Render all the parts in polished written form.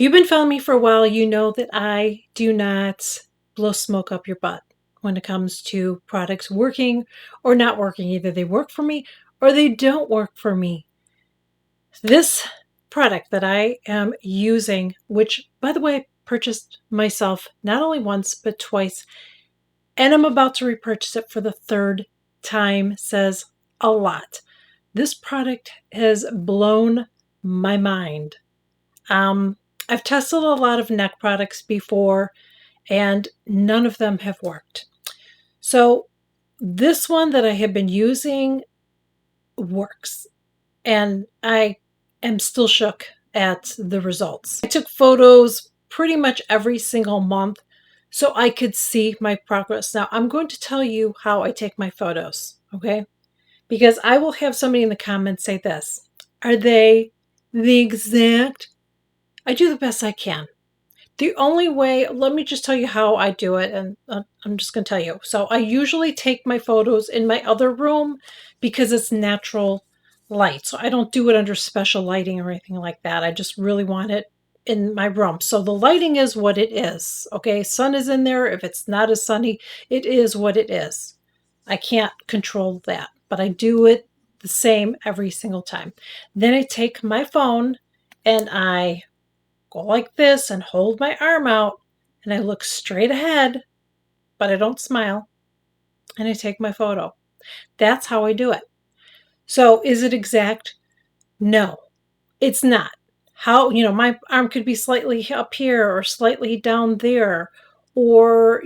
You've been following me for a while, you know that I do not blow smoke up your butt when it comes to products working or not working. Either they work for me or they don't work for me. This product that I am using, which by the way, I purchased myself not only once but twice, and I'm about to repurchase it for the third time, says a lot. This product has blown my mind. Um, I've tested a lot of neck products before, and none of them have worked. So, this one that I have been using works, and I am still shook at the results. I took photos pretty much every single month so I could see my progress. Now, I'm going to tell you how I take my photos, okay? Because I will have somebody in the comments say this. Are they the exact? I do the best I can. The only way, let me just tell you how I do it, and I'm just going to tell you. So, I usually take my photos in my other room because it's natural light. So, I don't do it under special lighting or anything like that. I just really want it in my room. So, the lighting is what it is. Okay, sun is in there. If it's not as sunny, it is what it is. I can't control that, but I do it the same every single time. Then I take my phone and I go like this and hold my arm out, and I look straight ahead, but I don't smile, and I take my photo. That's how I do it. So, is it exact? No, it's not. How, my arm could be slightly up here or slightly down there, or,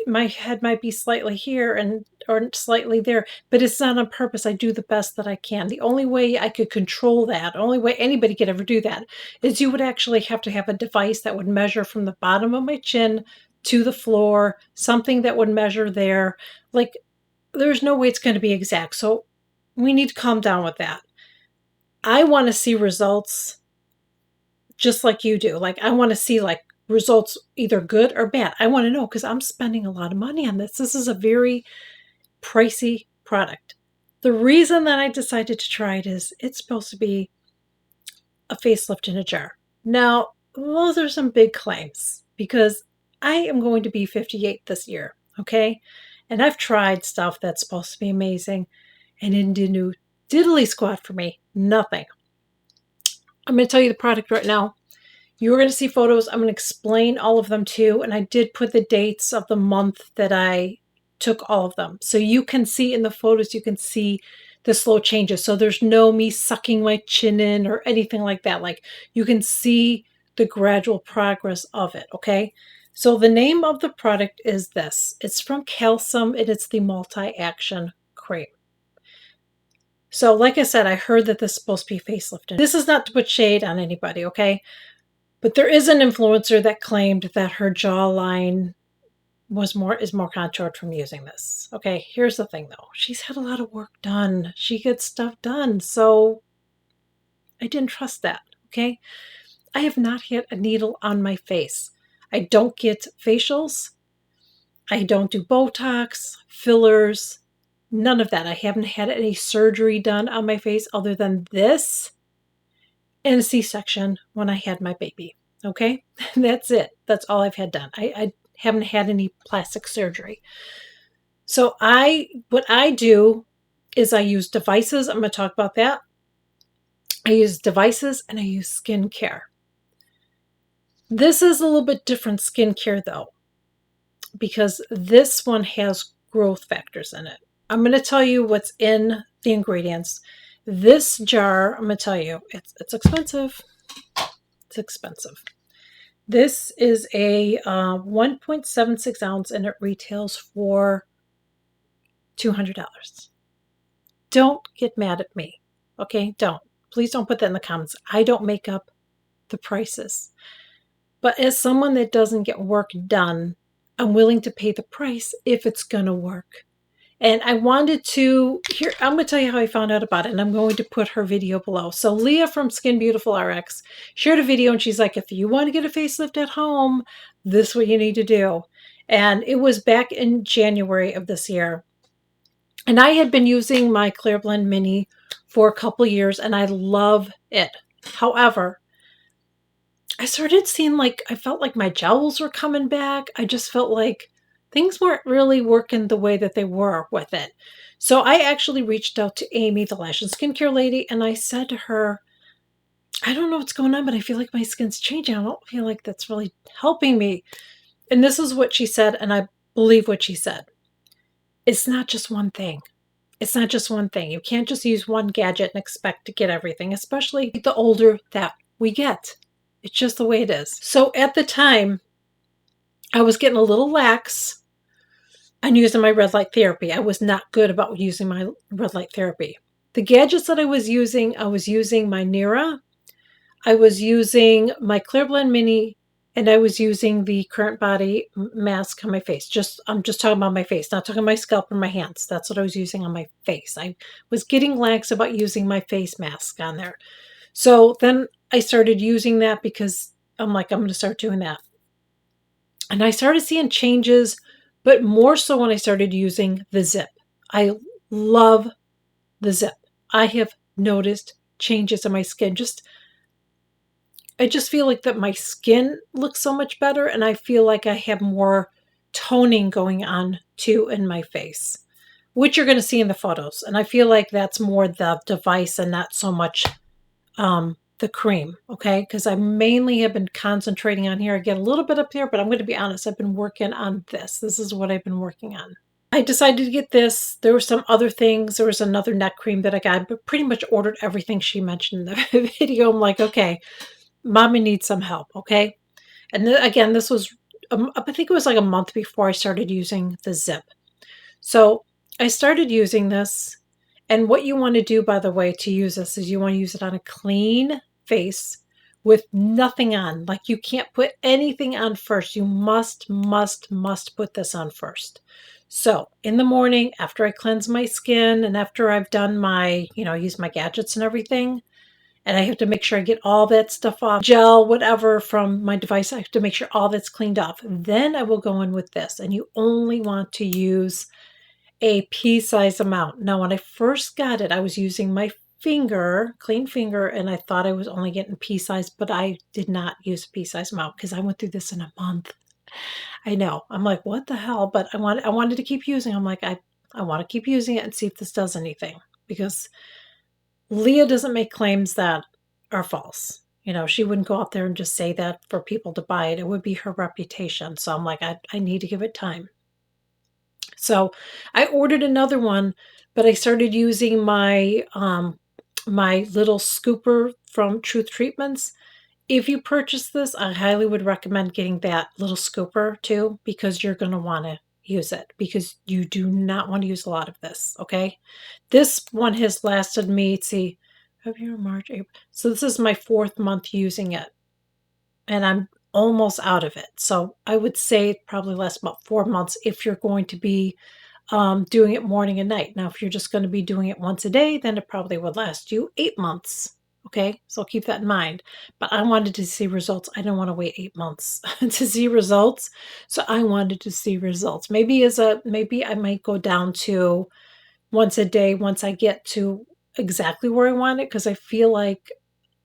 my head might be slightly here and or slightly there, but it's not on purpose. I do the best that I can. The only way I could control that, only way anybody could ever do that, is you would actually have to have a device that would measure from the bottom of my chin to the floor, something that would measure there. Like, there's no way it's going to be exact. So we need to calm down with that. I want to see results just like you do. Like, I want to see like results either good or bad. I want to know because I'm spending a lot of money on this. This is a very pricey product. The reason that I decided to try it is it's supposed to be a facelift in a jar. Now, those are some big claims because I am going to be 58 this year, okay? And I've tried stuff that's supposed to be amazing and it didn't do diddly squat for me. Nothing. I'm going to tell you the product right now. You're going to see photos. I'm going to explain all of them too. And I did put the dates of the month that I took all of them. So you can see in the photos, you can see the slow changes. So there's no me sucking my chin in or anything like that. Like, you can see the gradual progress of it. Okay. So the name of the product is this. It's from Calcium and it's the multi-action cream. So like I said, I heard that this is supposed to be facelifting. This is not to put shade on anybody. Okay. But there is an influencer that claimed that her jawline is more contoured from using this. Okay, here's the thing though. She's had a lot of work done. She gets stuff done. So I didn't trust that. Okay. I have not had a needle on my face. I don't get facials. I don't do Botox, fillers, none of that. I haven't had any surgery done on my face other than this and a C-section when I had my baby. Okay, that's it. That's all I've had done. I haven't had any plastic surgery. So what I do is I use devices. I'm going to talk about that. I use devices and I use skincare. This is a little bit different skincare though, because this one has growth factors in it. I'm going to tell you what's in the ingredients. This jar, I'm going to tell you, it's expensive. It's expensive. This is a 1.76 ounce and it retails for $200. Don't get mad at me. Okay, don't. Please don't put that in the comments. I don't make up the prices. But as someone that doesn't get work done, I'm willing to pay the price if it's going to work. And I wanted to, here, I'm going to tell you how I found out about it, and I'm going to put her video below. So Leah from Skin Beautiful RX shared a video, and she's like, if you want to get a facelift at home, this is what you need to do. And it was back in January of this year. And I had been using my Clear Blend Mini for a couple years, and I love it. However, I started seeing like I felt like my jowls were coming back. I just felt like things weren't really working the way that they were with it. So I actually reached out to Amy, the lash and skincare lady, and I said to her, I don't know what's going on, but I feel like my skin's changing. I don't feel like that's really helping me. And this is what she said, and I believe what she said. It's not just one thing. It's not just one thing. You can't just use one gadget and expect to get everything, especially the older that we get. It's just the way it is. So at the time, I was getting a little lax on using my red light therapy. I was not good about using my red light therapy. The gadgets that I was using my Nira, I was using my Clear Blend Mini, and I was using the Current Body mask on my face. I'm just talking about my face, not talking my scalp or my hands. That's what I was using on my face. I was getting lax about using my face mask on there. So then I started using that because I'm like, I'm going to start doing that. And I started seeing changes, but more so when I started using the Zip. I love the Zip. I have noticed changes in my skin. I just feel like that my skin looks so much better, and I feel like I have more toning going on too in my face, which you're going to see in the photos. And I feel like that's more the device and not so much the cream, okay? Because I mainly have been concentrating on here. I get a little bit up here, but I'm going to be honest, I've been working on this. This is what I've been working on. I decided to get this. There were some other things. There was another neck cream that I got, but pretty much ordered everything she mentioned in the video. I'm like, okay, Mommy needs some help, okay? And again, this was, I think it was like a month before I started using the Zip. So I started using this. And what you want to do, by the way, to use this is you want to use it on a clean face with nothing on. Like you can't put anything on first. You must put this on first. So in the morning, after I cleanse my skin and after I've done my, use my gadgets and everything, and I have to make sure I get all that stuff off, gel, whatever from my device, I have to make sure all that's cleaned off. Then I will go in with this. And you only want to use a pea-size amount. Now, when I first got it, I was using my finger, clean finger, and I thought I was only getting pea-size, but I did not use a pea-size amount because I went through this in a month. I know. I'm like, what the hell? But I wanted to keep using. I'm like, I want to keep using it and see if this does anything, because Leah doesn't make claims that are false. She wouldn't go out there and just say that for people to buy it. It would be her reputation. So I'm like, I need to give it time. So I ordered another one, but I started using my my little scooper from Truth Treatments. If you purchase this, I highly would recommend getting that little scooper too, because you're going to want to use it, because you do not want to use a lot of this, okay? This one has lasted me, let's see, February, March, April. So this is my 4th month using it, and I'm almost out of it. So I would say it probably lasts about 4 months if you're going to be doing it morning and night. Now, if you're just going to be doing it once a day, then it probably would last you 8 months. Okay, so keep that in mind. But I wanted to see results. I don't want to wait 8 months to see results. So I wanted to see results. Maybe I might go down to once a day once I get to exactly where I want it, because I feel like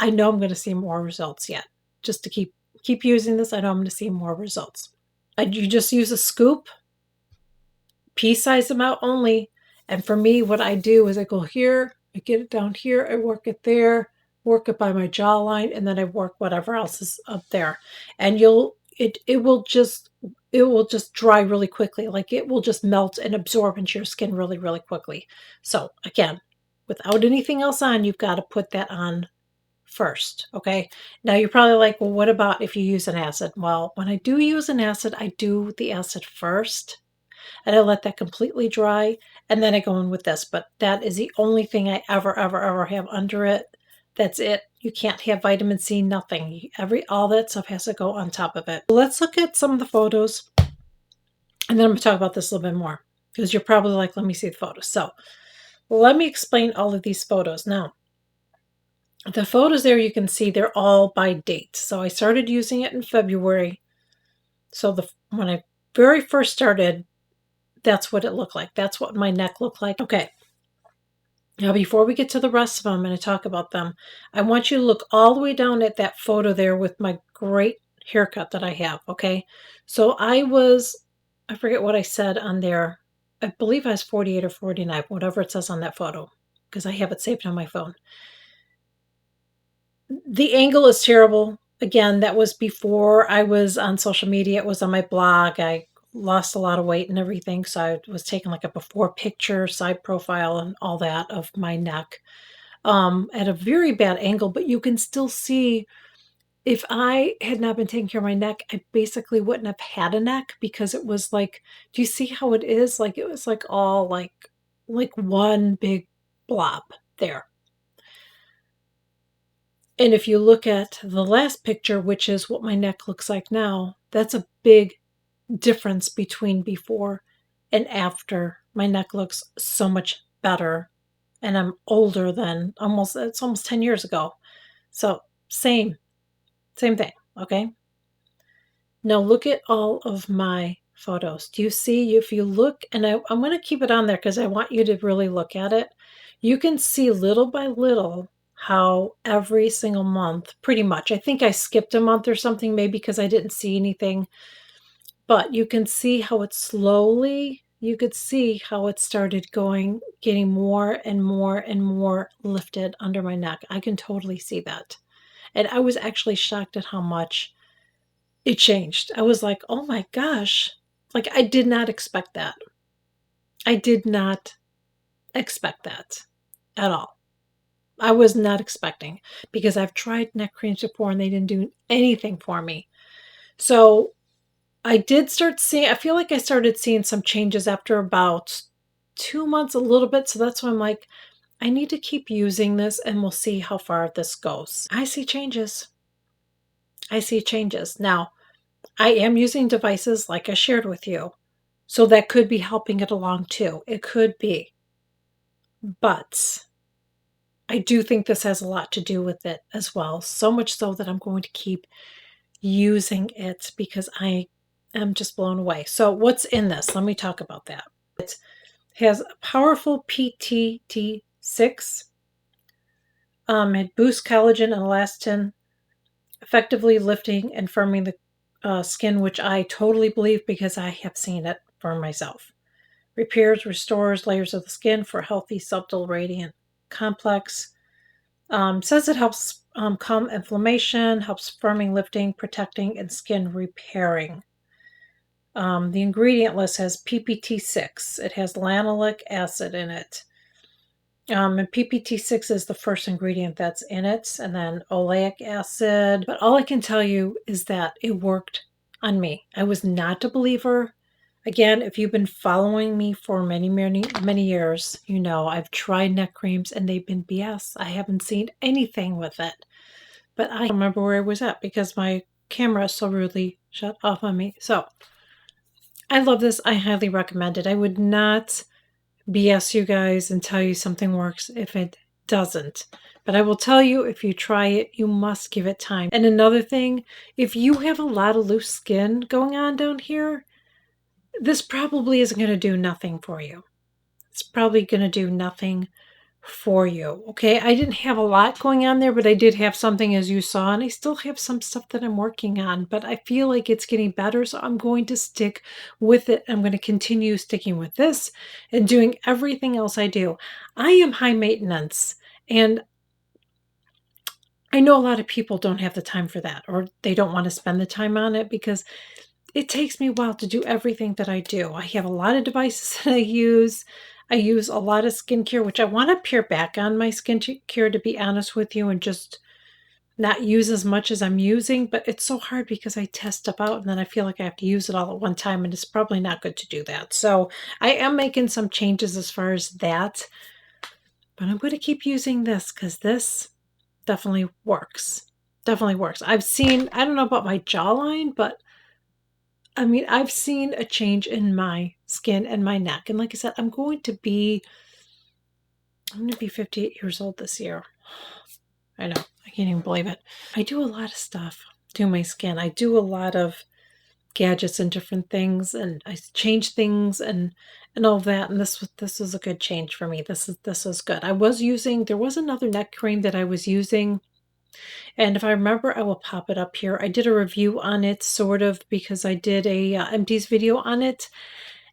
I know I'm going to see more results yet. Just to keep using this, I know I'm going to see more results. You just use a scoop, pea-size amount only. And for me, what I do is I go here, I get it down here, I work it there, work it by my jawline, and then I work whatever else is up there. And it will just dry really quickly. Like it will just melt and absorb into your skin really, really quickly. So again, without anything else on, you've got to put that on first. Okay. Now you're probably like, well, what about if you use an acid? Well, when I do use an acid, I do the acid first, and I let that completely dry, and then I go in with this. But that is the only thing I ever have under it. That's it. You can't have vitamin C, nothing. All that stuff has to go on top of it. Let's look at some of the photos, and then I'm going to talk about this a little bit more, because you're probably like, let me see the photos. So let me explain all of these photos. Now, the photos there, you can see they're all by date. So I started using it in February. So when I very first started, that's what it looked like. That's what my neck looked like. Okay. Now, before we get to the rest of them, I'm going to talk about them. I want you to look all the way down at that photo there with my great haircut that I have, okay? So I forget what I said on there. I believe I was 48 or 49, whatever it says on that photo, because I have it saved on my phone. The angle is terrible. Again, that was before I was on social media. It was on my blog. I lost a lot of weight and everything. So I was taking like a before picture, side profile, and all that of my neck at a very bad angle. But you can still see if I had not been taking care of my neck, I basically wouldn't have had a neck because it was like, do you see how it is? Like it was like all like one big blob there. And if you look at the last picture, which is what my neck looks like now, that's a big difference between before and after. My neck looks so much better, and I'm older than it's almost 10 years ago. So, same thing, okay? Now look at all of my photos. Do you see? If you look, and I'm going to keep it on there because I want you to really look at it. You can see little by little how every single month, pretty much, I think I skipped a month or something, maybe because I didn't see anything, but you can see how it slowly, you could see how it started getting more and more and more lifted under my neck. I can totally see that. And I was actually shocked at how much it changed. I was like, "Oh my gosh." Like, I did not expect that. I did not expect that at all. I was not expecting because I've tried neck creams before and they didn't do anything for me. So, I feel like I started seeing some changes after about 2 months, a little bit, so that's why I'm like, "I need to keep using this and we'll see how far this goes." I see changes. I see changes. Now, I am using devices like I shared with you. So that could be helping it along too. It could be. But I do think this has a lot to do with it as well. So much so that I'm going to keep using it because I am just blown away. So, what's in this? Let me talk about that. It has a powerful PTT6. It boosts collagen and elastin, effectively lifting and firming the skin, which I totally believe because I have seen it for myself. Repairs, restores layers of the skin for a healthy, subtle, radiant complex. Says it helps calm inflammation, helps firming, lifting, protecting, and skin repairing. The ingredient list has PPT6. It has lanolic acid in it. And PPT6 is the first ingredient that's in it, and then oleic acid. But all I can tell you is that it worked on me. I was not a believer. Again, if you've been following me for many, many, many years, you know I've tried neck creams and they've been BS. I haven't seen anything with it. But I remember where I was at because my camera so rudely shut off on me. So I love this. I highly recommend it. I would not BS you guys and tell you something works if it doesn't. But I will tell you, if you try it, you must give it time. And another thing, if you have a lot of loose skin going on down here, this probably isn't going to do nothing for you. It's probably going to do nothing for you. Okay, I didn't have a lot going on there, but I did have something, as you saw, and I still have some stuff that I'm working on, but I feel like it's getting better, so I'm going to stick with it. I'm going to continue sticking with this and doing everything else I do. I am high maintenance, and I know a lot of people don't have the time for that, or they don't want to spend the time on it because it takes me a while to do everything that I do. I have a lot of devices that I use. I use a lot of skincare, which I want to pare back on my skincare, to be honest with you, and just not use as much as I'm using. But it's so hard because I test stuff out and then I feel like I have to use it all at one time, and it's probably not good to do that. So I am making some changes as far as that, but I'm going to keep using this because this definitely works. Definitely works. I don't know about my jawline, but I mean, I've seen a change in my skin and my neck. And like I said, I'm going to be 58 years old this year. I know. I can't even believe it. I do a lot of stuff to my skin. I do a lot of gadgets and different things, and I change things and all that. And this was a good change for me. This is good. There was another neck cream that I was using And if I remember, I will pop it up here. I did a review on it, sort of, because I did a empties video on it.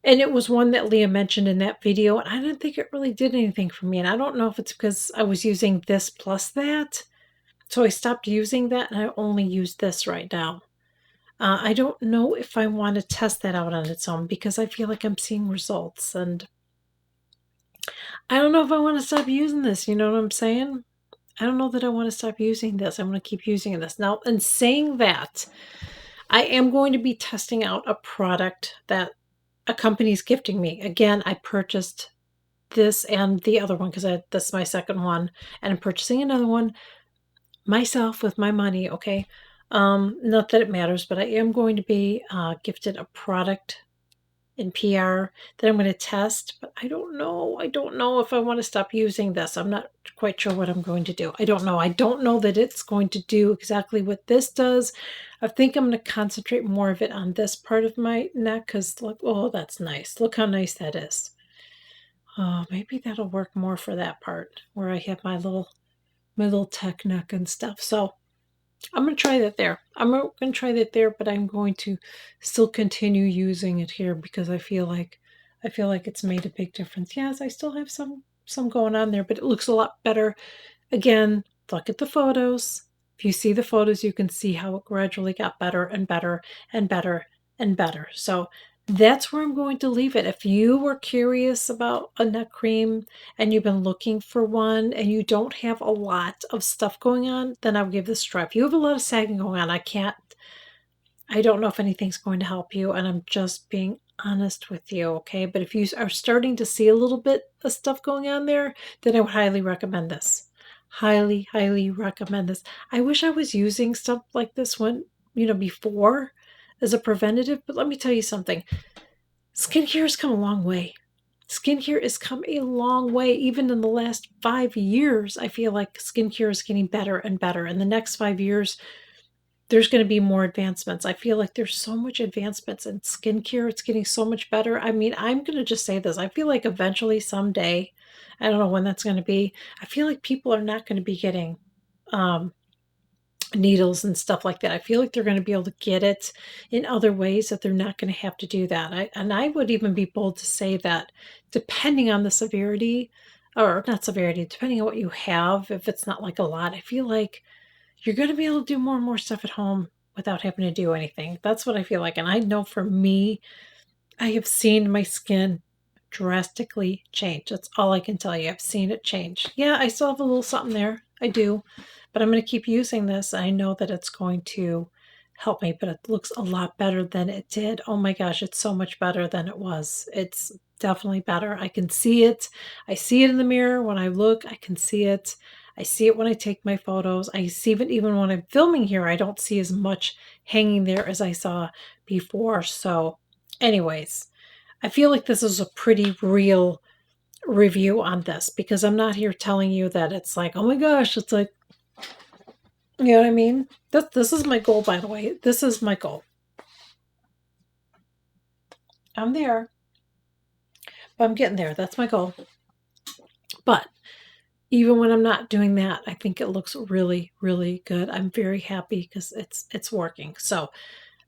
And it was one that Leah mentioned in that video, and I didn't think it really did anything for me. And I don't know if it's because I was using this plus that. So I stopped using that, and I only use this right now. I don't know if I want to test that out on its own because I feel like I'm seeing results. And I don't know if I want to stop using this. You know what I'm saying? I don't know that I want to stop using this. I want to keep using this. Now, in saying that, I am going to be testing out a product that a company's gifting me. Again, I purchased this and the other one because this is my second one, and I'm purchasing another one myself with my money, okay? Not that it matters, but I am going to be gifted a product in PR that I'm going to test, but I don't know. I don't know if I want to stop using this. I'm not quite sure what I'm going to do. I don't know. I don't know that it's going to do exactly what this does. I think I'm going to concentrate more of it on this part of my neck because look, oh, that's nice. Look how nice that is. Oh, maybe that'll work more for that part where I have my little tech neck and stuff. So I'm going to try that there. I'm going to try that there, but I'm going to still continue using it here because I feel like it's made a big difference. Yes, I still have some going on there, but it looks a lot better. Again, look at the photos. If you see the photos, you can see how it gradually got better and better and better and better. So that's where I'm going to leave it. If you were curious about a neck cream and you've been looking for one and you don't have a lot of stuff going on, then I would give this a try. If you have a lot of sagging going on, I don't know if anything's going to help you, and I'm just being honest with you, okay? But if you are starting to see a little bit of stuff going on there, then I would highly recommend this. Highly, highly recommend this. I wish I was using stuff like this one, before as a preventative, but let me tell you something. Skincare has come a long way. Skincare has come a long way. Even in the last 5 years, I feel like skincare is getting better and better. In the next 5 years, there's going to be more advancements. I feel like there's so much advancements in skincare. It's getting so much better. I mean, I'm going to just say this. I feel like eventually, someday, I don't know when that's going to be, I feel like people are not going to be getting um, needles and stuff like that. I feel like they're going to be able to get it in other ways that they're not going to have to do that. I would even be bold to say that depending on the severity, or not severity, depending on what you have, if it's not like a lot, I feel like you're going to be able to do more and more stuff at home without having to do anything. That's what I feel like. And I know for me, I have seen my skin drastically change. That's all I can tell you. I've seen it change. Yeah, I still have a little something there. I do. But I'm going to keep using this. I know that it's going to help me, but it looks a lot better than it did. Oh my gosh, it's so much better than it was. It's definitely better. I can see it. I see it in the mirror when I look. I can see it. I see it when I take my photos. I see it even when I'm filming here. I don't see as much hanging there as I saw before. So, anyways, I feel like this is a pretty real review on this because I'm not here telling you that it's like, oh my gosh, it's like, you know what I mean? This is my goal, by the way. This is my goal. I'm there, but I'm getting there. That's my goal. But even when I'm not doing that, I think it looks really, really good. I'm very happy because it's working. So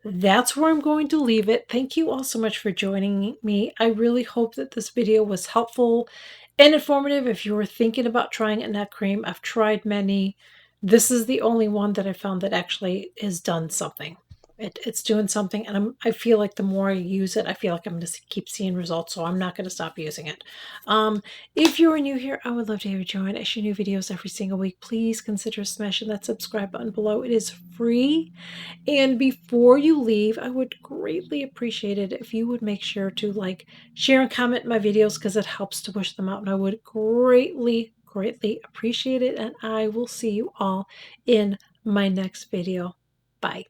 that's where I'm going to leave it. Thank you all so much for joining me. I really hope that this video was helpful and informative. If you were thinking about trying a neck cream, I've tried many. This is the only one that I found that actually has done something. It's doing something, and I feel like the more I use it, I feel like I'm going to keep seeing results, so I'm not going to stop using it. If you are new here, I would love to have you join. I share new videos every single week. Please consider smashing that subscribe button below. It is free. And before you leave, I would greatly appreciate it if you would make sure to like, share, and comment my videos because it helps to push them out. And I would greatly, greatly appreciate it. And I will see you all in my next video. Bye.